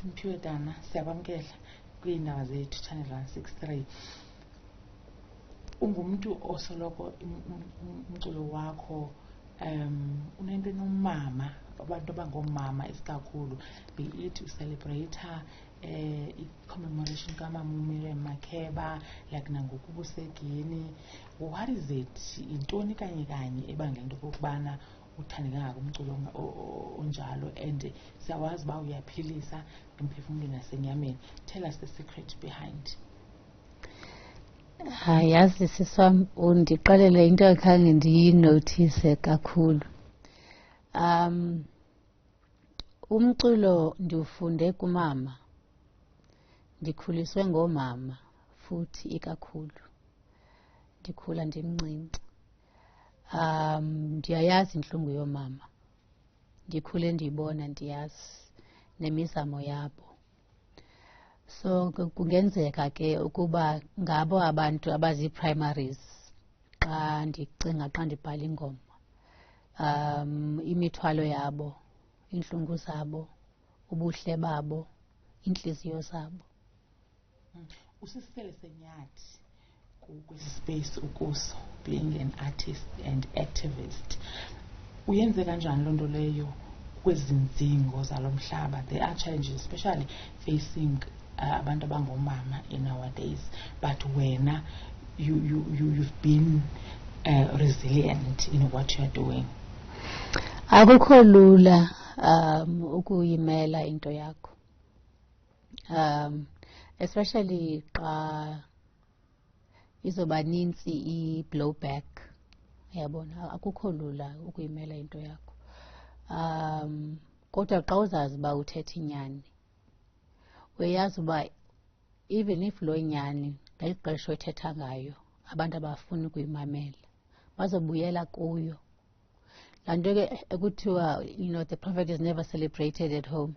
USimphiwe Dana, siyakwamkela kwiindaba zethu channel 163. Ungumntu osoloko umculo wakho unento enomama, abantu abangoomama isikakhulu, be it ucelebrator i-commemoration kamama uMiriam Makeba, like nangokuba usegini. What is it? Yintoni kanye ebangela into okokubana uthande kangaka umculo onjalo, and siyawazi uba uyaphilisa emphefumlweni nasenyameni. Tell us the secret behind. Yazi siswam, undiqalele into ekhange ndiyinothise kakhulu. Umculo ndiwufunde kumama, ndikhuliswe ngoomama futhi ikakhulu, ndikhula ndimncinci. Ndiyayazi intlungu yoomama, ndikhule ndiyibona, ndiyazi nemizamo yabo. So kungenzeka ke ukuba ngabo abantu abazii-primaries xa ndibhala ingoma. Imithwalo yabo, iintlungu zabo, ubuhle babo, iintliziyo zabo. Usisele senyathi kwesi space ukuso, being an artist and activist. Uyenze kanjani loo nto leyo kwezi nzingo zalo mhlaba? There are challenges especially facing abantu abangomama in nowadays, but wena you've been resilient in what you are doing. Akukho lula ukuyimela into yakho, especially xa izoba nintsi i-blowback. Yabona, akukho lula ukuyimela into yakho. Kodwa xa uzazi uba uthetha inyani, uyazi uba even if loo nyani ngeli xesha othetha ngayo abantu abafuni ukuyimamela, bazobuyela kuyo. Laa nto ke ekuthiwa, the prophet is never celebrated at home.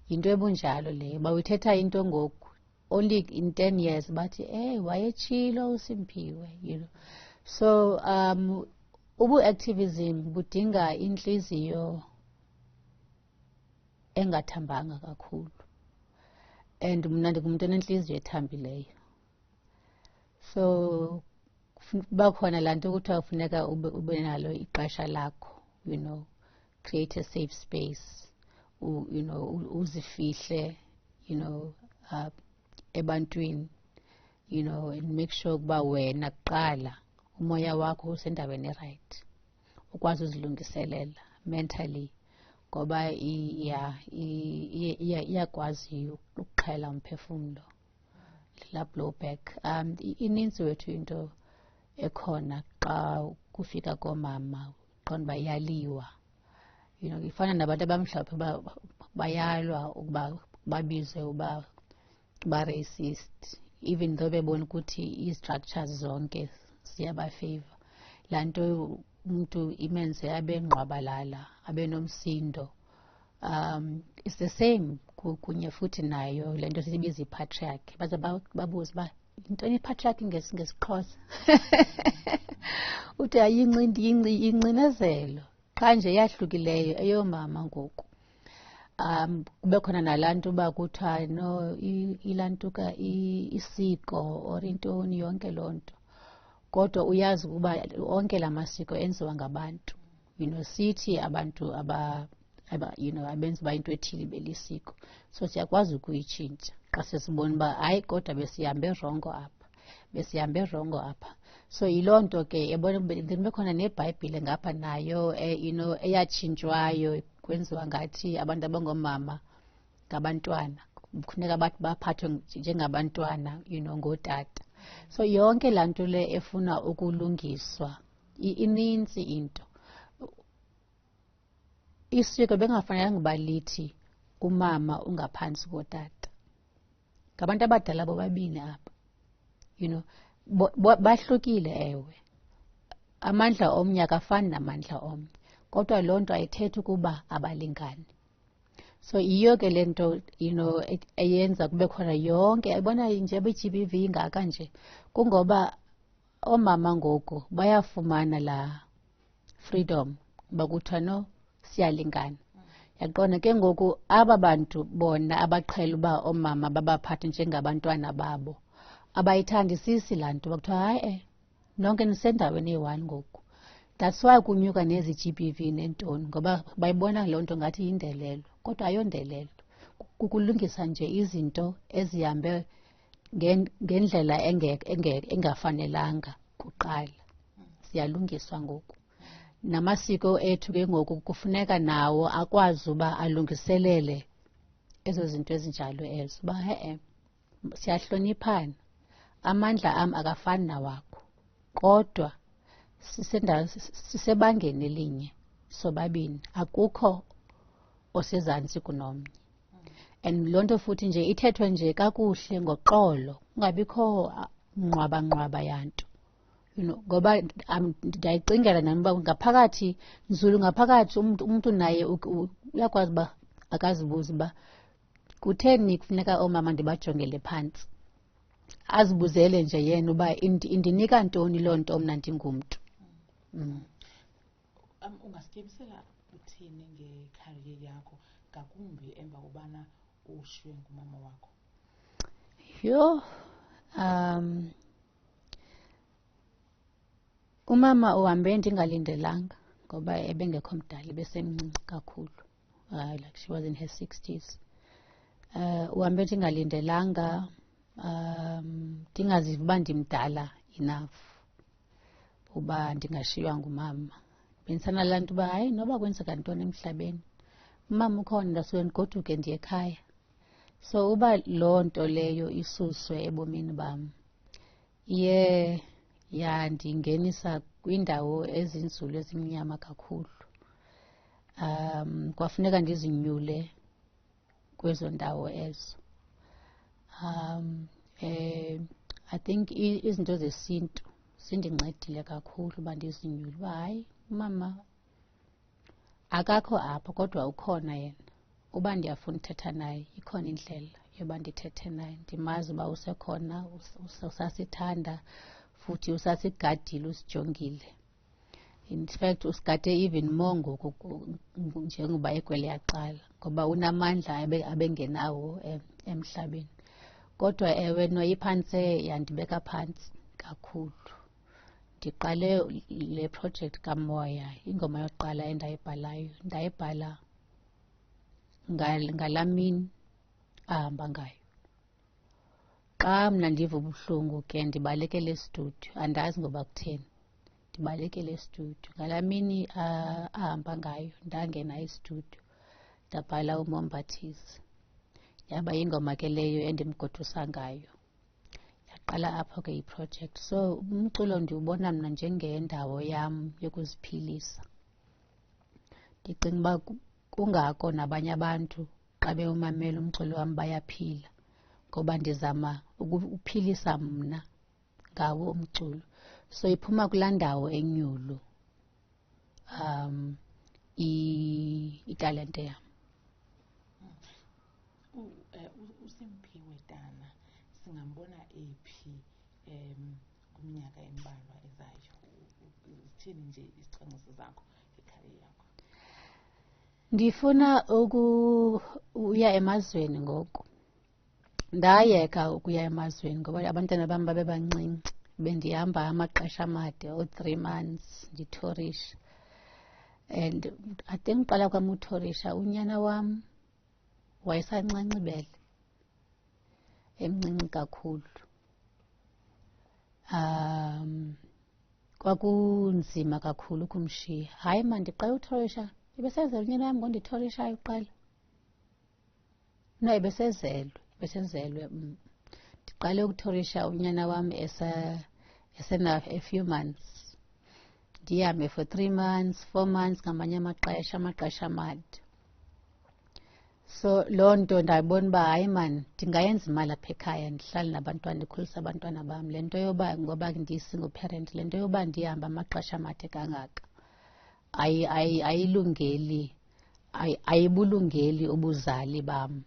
Yinto ebunjalo leyo. Bawuthetha into ngoku, only in 10 years bathi wayetshilo uSimphiwe, So ubu-activism budinga intliziyo engathambanga kakhulu, and mna ndingumntu onentliziyo ethambileyo. So kuba khona laa nto kuthiwa kufuneka ube nalo ixesha lakho, create a safe space, uzifihle, ebantwini, and make sure ukuba wena kuqala umoya wakho usendaweni right, ukwazi uzilungiselela mentally, ngoba iyakwazi ukuxhela umphefumlo, la blowback. Inintsi wethu into ekhona xa kufika koomama, qonda uba iyaliwa. Ifana nabantu abamhlophe bayalwa ukuba babizwe uba ba-racist, even though bebona ukuthi i-structures zonke ziyabafavor. Laa nto umntu imenze abe ngqwabalala, abe nomsindo. It's the same kunye futhi nayo le nto siyibiza i-patriarchy. Baze babuze uba yintoni i-patriarchy ngesiXhosa? Uthi yingcinezelo qha nje yahlukileyo eyoomama ngoku. Kube khona nalaa nto uba kuthiwa no ilantuka isiko or intoni, yonke loo nto. Kodwa uyazi ukuba onke la masiko enziwa ngabantu. Sithi abantu abenza uba into ethile belisiko. So siyakwazi ukuyitshintsha xa sesibona uba hayi, kodwa besihambe rongo apha. So yiloo nto ke yabona kube khona neBhayibhile ngapha nayo eyatshintshwayo, kwenziwa ngathi abantu abangoomama ngabantwana, kufuneka baphathwe njengabantwana, ngootata. So yonke laa nto le efuna ukulungiswa, inintsi into. Isiko bengafanelanga uba lithi umama ungaphantsi kotata. Ngabantu abadala bobabini apha, bahlukile ewe. Amandla omnye akafani namandla omnye, kodwa loo nto ayithethi ukuba abalingani. So yiyo ke le nto eyenza kube khona yonke, ayibona nje i-GBV ingaka nje, kungoba oomama ngoku bayafumana la freedom uba kuthiwa no, siyalingana. Yaqonda ke ngoku aba bantu bona abaqhela uba oomama babaphathe njengabantwana babo abayithandisisi laa nto, bakuthiwa hayi nonke nisendaweni eyi-one ngoku. That's why kunyuka nezi G_B_V neentoni, ngoba bayibona loo nto ngathi yindelelo, kodwa ayondelelo. Kukulungisa nje izinto ezihambe ngendlela engafanelanga kuqala. Ziyalungiswa ngoku. Namasiko ethu ke ngoku kufuneka nawo akwazi uba alungiselele ezo zinto ezinjalo ezo. Uba siyahloniphana, amandla am akafani nawakho, kodwa sisebangeni elinye sobabini, akukho osezantsi kunomnye. And loo nto futhi nje ithethwe nje kakuhle ngoxolo, kungabikho nqwaba yanto. Ngoba ndiyayicingela nami uba ngaphakathi nzulu, ngaphakathi umntu naye uyakwazi uba akazibuze uba kutheni kufuneka oomama ndibajongele phantsi. Azibuzele nje yena uba indinika ntoni loo nto mna ndingumntu. Ungasityebisela uthini ngekhariye yakho, ngakumbi emva kobana ushiywe ngumama wakho? Yho, umama uhambe ndingalindelanga ngoba ebengekho mdala, ebesemncinci kakhulu. Like she was in her 60s. Uhambe ndingalindelanga, ndingaziva uba ndimdala enough uba ndingashiywa ngumama. Bendisanalaa nto uba hayi noba kwenzeka ntoni emhlabeni, umama ukhona, ndasuke ndigoduke ndiye ekhaya. So uba loo nto leyo isuswe ebomini bam iye yandingenisa kwiindawo ezinzulu ezimnyama kakhulu. Kwafuneka ndizinyule kwezo ndawo ezo. I think izinto zesintu zindincedile kakhulu uba ndizinyule uba hayi umama akakho apha kodwa ukhona yena. Uba ndiyafuna uthetha naye ikhona indlela yoba ndithethe naye, ndimazi uba usekhona, usasithanda futhi usasigadile, usijongile. In fact usigade even more ngoku njengoba ekwele yaqala, ngoba unamandla abengenawo emhlabeni. Kodwa ewe noyiphantse yandibeka phantsi kakhulu. Ndiqale le project kaMoya, ingoma yokuqala endayibhalayo, ndayibhala ngalaa mini ahamba ngayo. Xa mna ndiva ubuhlungu ke ndibalekele estudio, andazi ngoba kutheni, ndibalekele estudio. Ngalaa mini ahamba ngayo ndangena estudio ndabhala uMombathisi. Yaba yingoma ke leyo endimgodusa ngayo. Yaqala apho ke iproject. So umculo ndiwubona mna njengendawo yam yokuziphilisa. Ndicinga uba kungako nabanye abantu xa bewumamela umculo wam bayaphila, ngoba ndizama ukuphilisa mna ngawo umculo. So iphuma kulaa ndawo enyulu italente yam. USimphiwe Dana singambona ephi kwiminyaka embalwa ezayo? Zithini nje izicwangciso zakho ngekhariye yakho? Ndifuna ukuya emazweni ngoku. Ndayeka ukuya emazweni ngoba abantwana bam babebancinci. Bendihamba amaxesha amade, 3 months nditourisha. And I think uqala kwam utourisha unyana wam wayesancancibele, emncinci kakhulu. Kwakunzima kakhulu ukumshiya. Hayi ma, ndiqala utourisha. Ebesezelwe unyana wam ngonditourishayo kuqala? No, ebesezelwe. Ndiqale ukutourisha unyana wam a few months. Ndihambe for 3 months, 4 months ngamanye amaxesha amade. So loo nto ndabona uba hayi mani, ndingayenza imali apha ekhaya, ndihlale nabantwana, ndikhulise abantwana bam. Le nto yoba ngoba ndiyi-single parent, le nto yoba ndihamba amaxesha amade kangaka ayibulungeli ubuzali bam.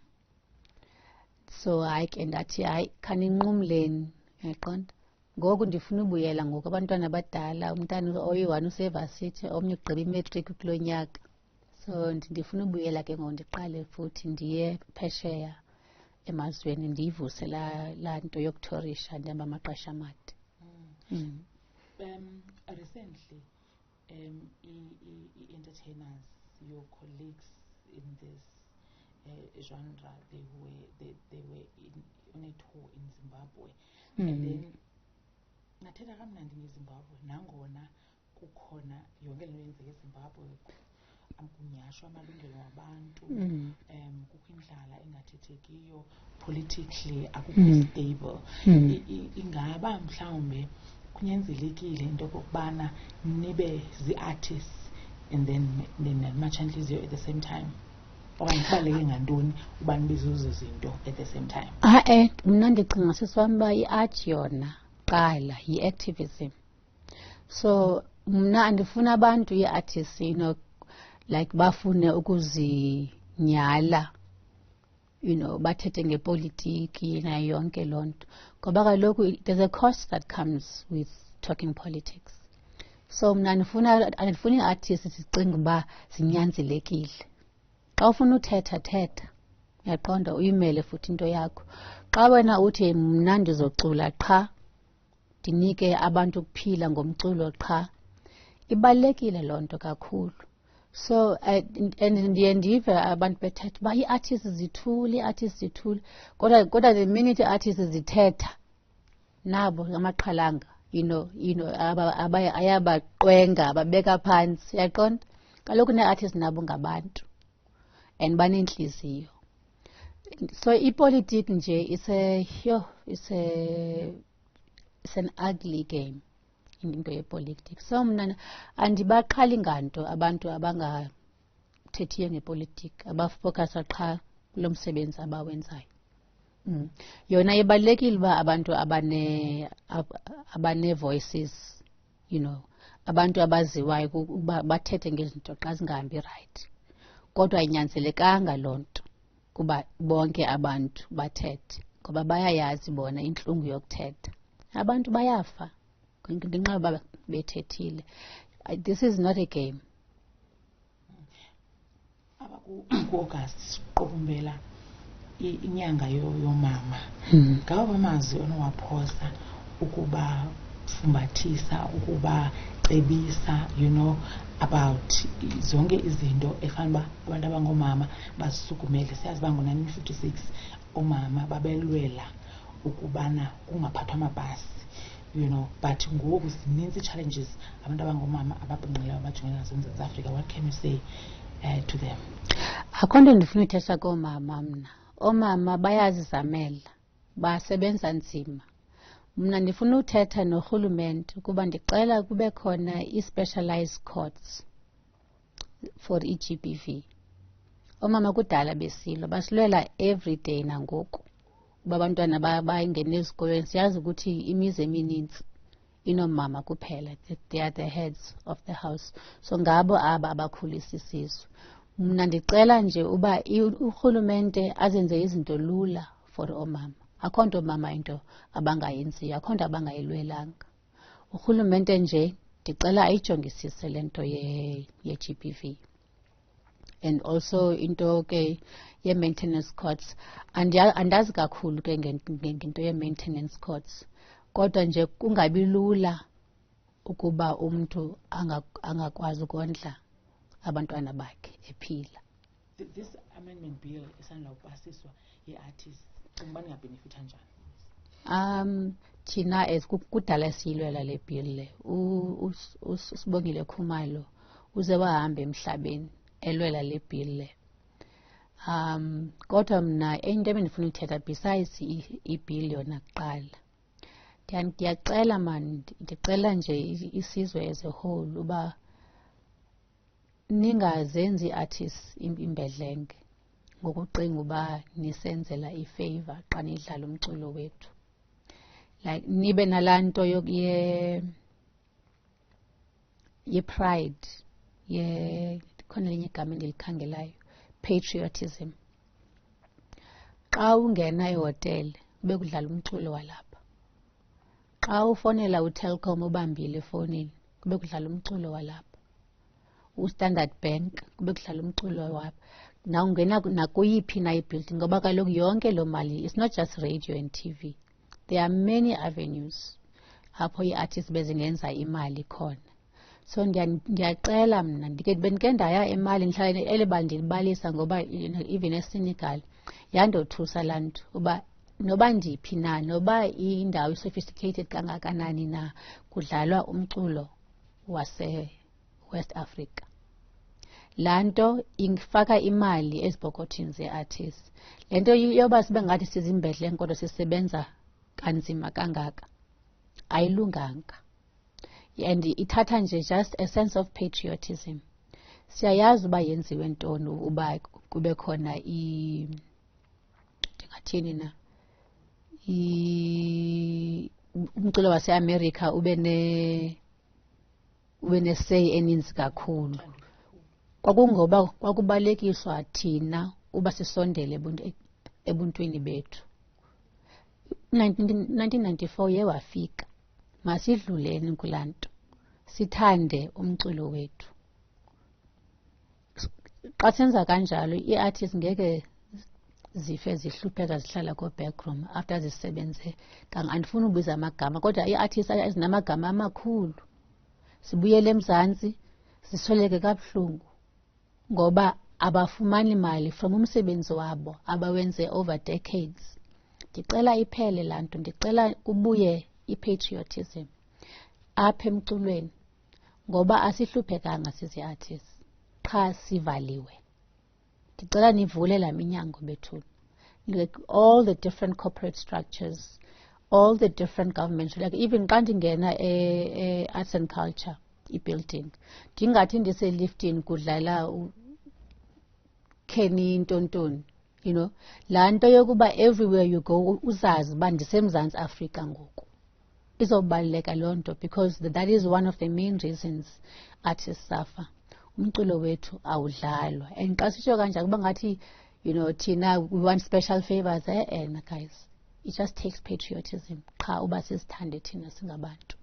So hayi ke ndathi hayi khaninqumleni, uyaqonda. Ngoku ndifuna ubuyela abantwana abadala, umntana oyi-1 usevasithi, omnye ugqiba imatriki kulo nyaka. So ndifuna ubuyela ke ngoku ndiqale futhi ndiye phesheya emazweni ndiyivuse laa nto yokuthorisha ndihamba amaxesha amade. Recently, entertainers, your colleagues in this genre, they were on a tour in Zimbabwe, and then nathetha kamnandi ngeZimbabwe nangona kukhona yonke le nto yenzeka eZimbabwe, kunyhashwa amalungelo wabantu, kukho indlala engathethekiyo, politically akukho stable. Ingaba mhlawumbe kunyanzelekile into okokubana nibe zii-artists and then namatsha-ntliziyo at the same time, okanye kubaluleke ngantoni uba nibe zuzo zinto at the same time? Mna ndicinga siswam uba i-art yona qala yi-activism. So mna andifuna abantu i-artists, like bafune ukuzinyala, bathethe ngepolitiki nayo yonke loo nto, ngoba kaloku there's a cost that comes with talking politics. So mna andifuna ii-artists zicinga uba zinyanzelekile. Xa ufuna thetha, uyaqonda, uyimele futhi into yakho. Xa wena uthi mna ndizocula qha, ndinike abantu ukuphila ngomculo qha, ibalulekile loo nto kakhulu. So and ndiye ndive abantu bethetha uba ii-artists zithule, kodwa the minute ii-artists zithetha nabo amaqhalanga, ayabaqwenga, ababeka phantsi, uyaqonda. Kaloku nee-artists nabo ngabantu and baneentliziyo. So ipolitiki nje it's an ugly game, into yepolitiki. So mna andibaqhali nganto abantu abangathethiyo ngepolitiki, abafokasa qha kulo msebenzi abawenzayo. Yona ibalulekile uba abantu abane-voices, abantu abaziwayo ukuba bathethe ngezinto xa zingahambi right. Kodwa ayinyanzelekanga loo nto kuba bonke abantu bathethe, ngoba bayayazi bona intlungu yokuthetha. Abantu bayafa ngenxa yoba bethethile. This is not a game. Ku-August qokumbela inyanga yoomama, ngawo amazwi onowaphosa ukuba fumbathisa, ukuba cebisa, about zonke izinto efanele uba abantu abangoomama bazisukumele. Siyazi uba ngo-1956 oomama babelwela ukubana kungaphathwa amabhasi, but ngoku zininzi ii-challenges abantu abangoomama ababhinqileyo abajongene nazo eMzantsi Afrika. What can you say to them? Akho nto ndifuna uthetha koomama mna. Oomama bayazizamela, basebenza nzima. Mna ndifuna uthetha norhulumente ukuba ndicela kube khona i-specialized courts for i-GBV. Oomama kudala besilwa, basilwela every day nangoku uba abantwana bayingene ezikolweni. Siyazi ukuthi imizi eminintsi inoomama kuphela, they are the heads of the house. So ngabo aba abakhulisa isizwe. Mna ndicela nje uba urhulumente azenze izinto lula for oomama. Akho nto mama into abangayenziyo, akho nto abangayilwelanga. Urhulumente nje ndicela ayijongisise le nto ye-GBV. And also into ke ye-maintenance courts. Andazi kakhulu ke ngento ye-maintenance courts. Kodwa nje kungabi lula ukuba umntu angakwazi ukondla abantwana bakhe ephila. This amendment bill esandula upasiswa ye-artists, uba ningabhenefitha njani? Thina kudala siyilwela le bill le. Usibongile Khumalo uze wahamba emhlabeni elwela le bill le. Kodwa mna into ebendifuna uthetha besides i-bill yona kuqala, ndiyacela ndicela nje isizwe as a whole uba ningazenzi ii-artists imbedlenge ngokucinga uba nisenzela ifavor xa nidlala umculo wethu. Like nibe nalaa nto ye-pride, khona elinye igama endilikhangelayo, patriotism. Xa ungena ehotele kube kudlala umculo walapha. Xa ufonela uTelkom ubambile efowunini kube kudlala umculo walapha. uStandard Bank, kube kudlala umculo wabo. Na ungena nakuyiphi na i-building, ngoba kaloku yonke loo mali, it's not just radio and TV. There are many avenues apho ii-artists bezingenza imali khona. So ndiyacela mna, bendike ndaya emali, ndihlala elibali ndilibalisa ngoba even eSenegal yandothusa laa nto, uba noba ndiphi na, noba indawo sophisticated kangakanani na, kudlalwa umculo wase-West Africa. Laa nto ifaka imali ezipokothini ze-artists. Le nto yoba sibe ngathi sizimbedle kodwa sisebenza kanzima kangaka ayilunganga. And ithatha nje just a sense of patriotism. Siyayazi uba yenziwe ntoni uba kube khona ndingathini na, umculo wase-America ube ne-say eninzi kakhulu. Kwakungoba kwakubalekiswa thina uba sisondele ebuntwini bethu. 1994 ye wafika. Masidluleni kulaa nto, sithande umculo wethu. Xa senza kanjalo, ii-artists ngeke zife zihlupheka zihlala ko-backroom after zisebenze. Andifuni ubiza amagama, kodwa ii-artists ezinamagama amakhulu zibuyele eMzantsi zisweleke kabuhlungu ngoba abafumani mali from umsebenzi wabo abawenze over decades. Ndicela iphele laa nto, ndicela kubuye i-patriotism apha emculweni, ngoba asihluphekanga sizi-artists, qha sivaliwe. Ndicela nivule laa minyango bethuni. Like all the different corporate structures, all the different governments, like even xa ndingena arts and culture i-building, ndingathi ndiseliftini kudlala Kenny Ntontoni, you know, laa nto yokuba everywhere you go uzazi uba ndiseMzantsi Afrika ngoku izobaluleka loo nto, because that is one of the main reasons artists suffer. Umculo wethu awudlalwa, and xa sitsho kanjalo kuba ngathi, you know, thina we want special favors. Guys, it just takes patriotism qha uba sizithande thina singabantu.